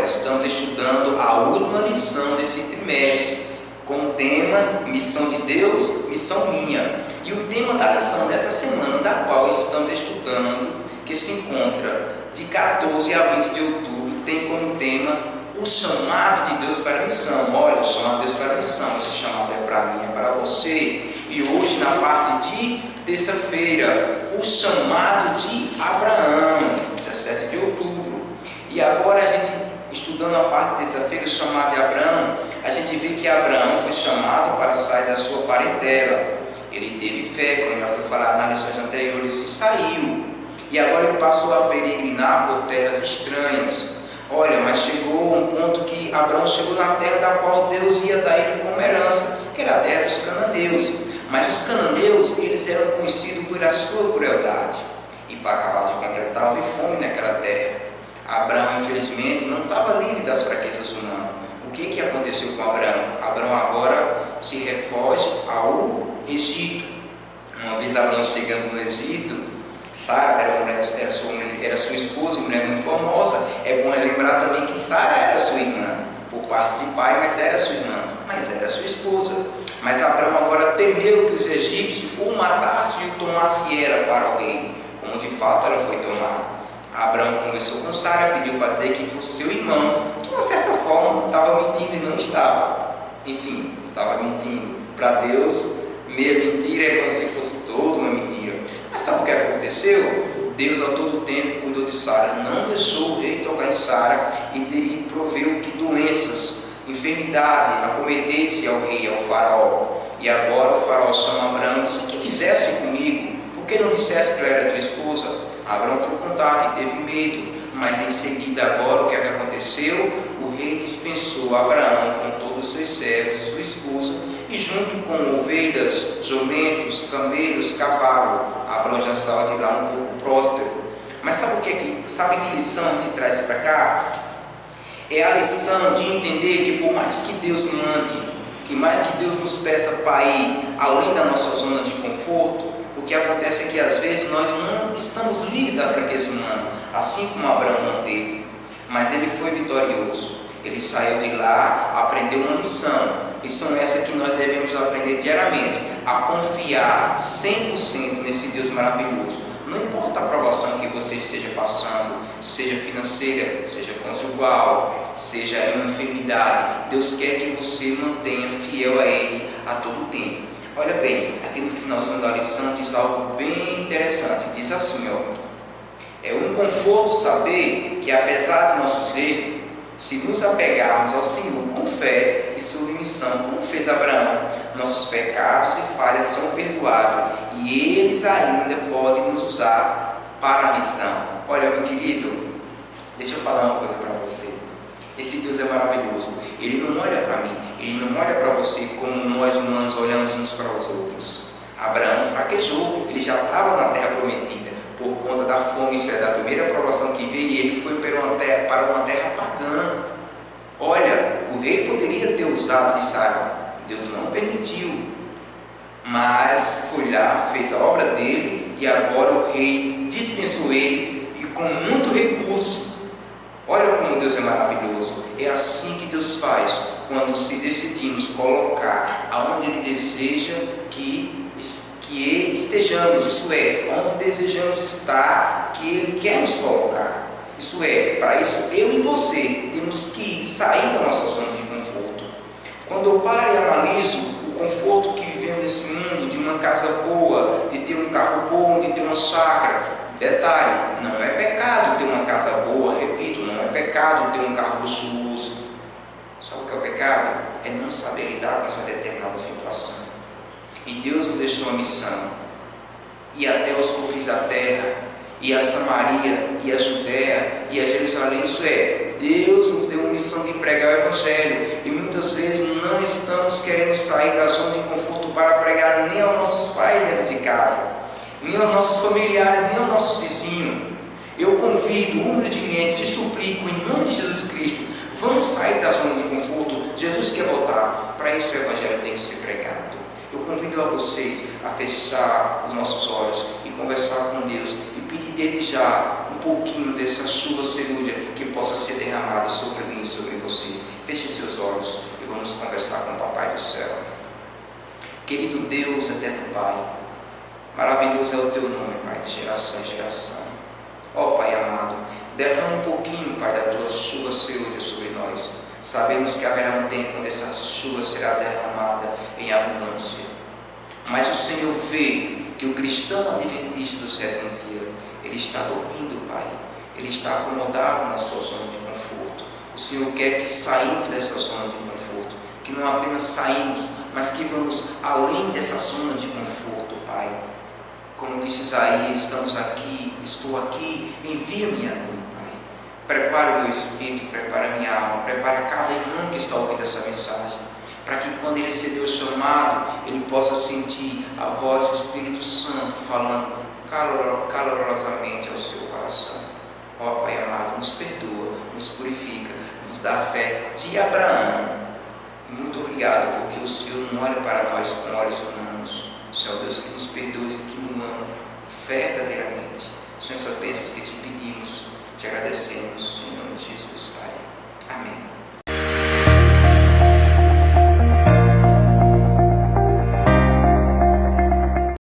Olha, estamos estudando a última lição desse trimestre, com o tema Missão de Deus, Missão Minha. E o tema da lição dessa semana, da qual estamos estudando, que se encontra de 14 a 20 de outubro, tem como tema o chamado de Deus para a missão. Olha, o chamado de Deus para a missão, esse chamado é para mim, é para você. E hoje, na parte de terça-feira, o chamado de Abraão, 17 de outubro. E agora a gente, estudando a parte de terça-feira, o chamado de Abraão, a gente vê que Abraão foi chamado para sair da sua parentela. Ele teve fé, como já foi falado nas lições anteriores, e saiu. E agora ele passou a peregrinar por terras estranhas. Olha, mas chegou um ponto que Abraão chegou na terra da qual Deus ia dar ele como herança, que era a terra dos cananeus. Mas os cananeus, eles eram conhecidos pela sua crueldade. E para acabar de completar, houve fome naquela terra. Abraão, infelizmente, não estava livre das fraquezas humanas. O que aconteceu com Abraão? Abraão agora se refoge ao Egito. Uma vez Abraão chegando no Egito, Sara era sua esposa, mulher muito formosa. É bom relembrar também que Sara era sua irmã, por parte de pai, mas era sua irmã, mas era sua esposa. Mas Abraão agora temeu que os egípcios o matassem e o tomassem era para o rei, como de fato ela foi tomada. Abraão conversou com Sara, pediu para dizer que fosse seu irmão, que de uma certa forma estava mentindo e não estava. Enfim, estava mentindo. Para Deus, meia mentira é como se fosse toda uma mentira. Mas sabe o que aconteceu? Deus a todo tempo cuidou de Sara, não deixou o rei tocar em Sara e proveu que doenças, enfermidade acometesse ao rei, ao faraó. E agora o faraó chama Abraão e disse: que fizeste comigo? Por que não disseste que ela era tua esposa? Abraão foi contar que teve medo, mas em seguida agora o que aconteceu? O rei dispensou Abraão com todos os seus servos e sua esposa, e junto com ovelhas, jumentos, camelos, cavalo. Abraão já estava de lá um pouco próspero. Mas sabe que lição a gente traz para cá? É a lição de entender que por mais que Deus mande, que mais que Deus nos peça para ir além da nossa zona de conforto, o que acontece é que às vezes nós não estamos livres da fraqueza humana, assim como Abraão não teve. Mas ele foi vitorioso. Ele saiu de lá, aprendeu uma lição. Lição essa que nós devemos aprender diariamente, a confiar 100% nesse Deus maravilhoso. Não importa a provação que você esteja passando, seja financeira, seja conjugal, seja em uma enfermidade, Deus quer que você mantenha fiel a Ele a todo tempo. Olha bem, aqui no finalzinho da lição diz algo bem interessante. Diz assim, é um conforto saber que apesar de nossos erros, se nos apegarmos ao Senhor com fé e submissão, como fez Abraão, nossos pecados e falhas são perdoados e eles ainda podem nos usar para a missão. Olha, meu querido, deixa eu falar uma coisa para você. Esse Deus é maravilhoso. Ele não olha para mim, ele não olha para você como nós humanos olhamos uns para os outros. Abraão fraquejou, ele já estava na terra prometida por conta da fome. Isso é da primeira provação que veio, e ele foi para uma terra pagã. Olha, o rei poderia ter usado de Sara, Deus não permitiu, mas foi lá, fez a obra dele, e agora o rei dispensou ele, e com muito recurso. Olha como Deus é maravilhoso. É assim que Deus faz quando se decidimos colocar aonde Ele deseja que estejamos, isso é, onde desejamos estar, que Ele quer nos colocar. Isso é, para isso eu e você temos que sair da nossa zona de conforto. Quando eu paro e analiso o conforto que vivemos nesse mundo, de uma casa boa, de ter um carro bom, de ter uma chácara. Detalhe, não é pecado ter uma casa boa, repito, não é pecado ter um carro luxuoso. Sabe o que é o pecado? É não saber lidar com essa determinada situação. E Deus nos deixou uma missão, e até os confins da terra, e a Samaria, e a Judéia, e a Jerusalém. Isso é, Deus nos deu uma missão de pregar o Evangelho, e muitas vezes não estamos querendo sair da zona de conforto para pregar nem aos nossos pais dentro de casa, nem aos nossos familiares, nem aos nossos vizinhos. Eu convido humildemente, te suplico, em nome de Jesus Cristo, vamos sair da zona de conforto. Jesus quer voltar, para isso o Evangelho tem que ser pregado. Eu convido a vocês a fechar os nossos olhos e conversar com Deus e pedir desde já um pouquinho dessa chuva cerúlea que possa ser derramada sobre mim você. Feche seus olhos e vamos conversar com o Papai do céu. Querido Deus, eterno Pai, maravilhoso é o teu nome, Pai, de geração em geração. Ó Pai amado, derrama um pouquinho, Pai, da tua chuva serôdia sobre nós. Sabemos que haverá um tempo onde essa chuva será derramada em abundância. Mas o Senhor vê que o cristão adventista do sétimo dia, ele está dormindo, Pai. Ele está acomodado na sua zona de conforto. O Senhor quer que saímos dessa zona de conforto, que não apenas saímos, mas que vamos além dessa zona de conforto, Pai. Como disse Isaías, estamos aqui, estou aqui, envia-me a mim, Pai. Prepara o meu espírito, prepara a minha alma, prepara cada irmão que está ouvindo essa mensagem, para que quando ele receber o chamado, ele possa sentir a voz do Espírito Santo falando calorosamente ao seu coração. Ó Pai amado, nos perdoa, nos purifica, nos dá a fé de Abraão. E muito obrigado, porque o Senhor não olha para nós com olhos humanos. O Senhor é o Deus que nos perdoa e que nos ama verdadeiramente. São essas bênçãos que te pedimos, te agradecemos, em nome de Jesus, Pai. Amém.